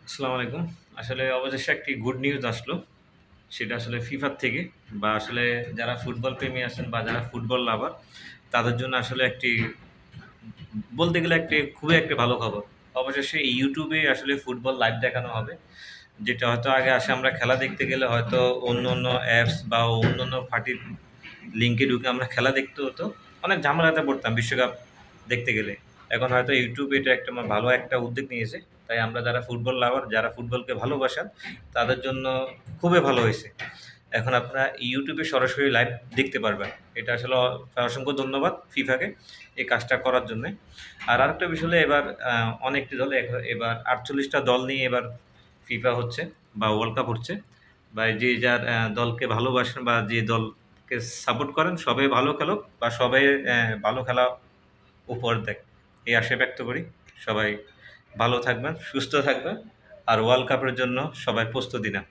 আসসালামু আলাইকুম। আসলে অবশেষে একটি গুড নিউজ আসলো। সেটা আসলে ফিফার থেকে বা আসলে যারা ফুটবল প্রেমী আছেন বা যারা ফুটবল লাভার তাদের জন্য আসলে একটি বলতে গেলে খুবই একটি ভালো খবর। অবশেষে YouTube এ আসলে ফুটবল লাইভ দেখানো হবে। যেটা হয়তো আগে আসে আমরা খেলা দেখতে গেলে হয়তো অন্য অ্যাপস বা অন্যান্য পার্টির লিঙ্কে ঢুকে আমরা খেলা দেখতে হতো। অনেক ঝামেলাতে পড়তাম বিশ্বকাপ দেখতে গেলে। এখন হয়তো YouTube এটা একটা ভালো একটা উদ্যোগ নিয়েছে। তাই আমরা যারা ফুটবল লাভার, যারা ফুটবলকে ভালোবাসেন তাদের জন্য খুবই ভালো হইছে। এখন আপনারা YouTube এ সরাসরি লাইভ দেখতে পারবেন। এটা আসলে অসংখ্য ধন্যবাদ ফিফাকে এই কাজটা করার জন্যে। আর আরেকটা বিষয় হলো এবার অনেকটি দল এবার ৪৮ টা দল নিয়ে এবার ফিফা হচ্ছে বা ওয়ার্ল্ড কাপ হচ্ছে। বা যে যার দলকে ভালোবাসেন বা যে দলকে সাপোর্ট করেন সবাই ভালো খেলুক বা সবাই ভালো খেলা উপহার দেয়। এই আশা ব্যক্ত করি। সবাই ভালো থাকবেন, সুস্থ থাকবেন। আর ওয়ার্ল্ড কাপের জন্য সবাই প্রস্তুতি নেন।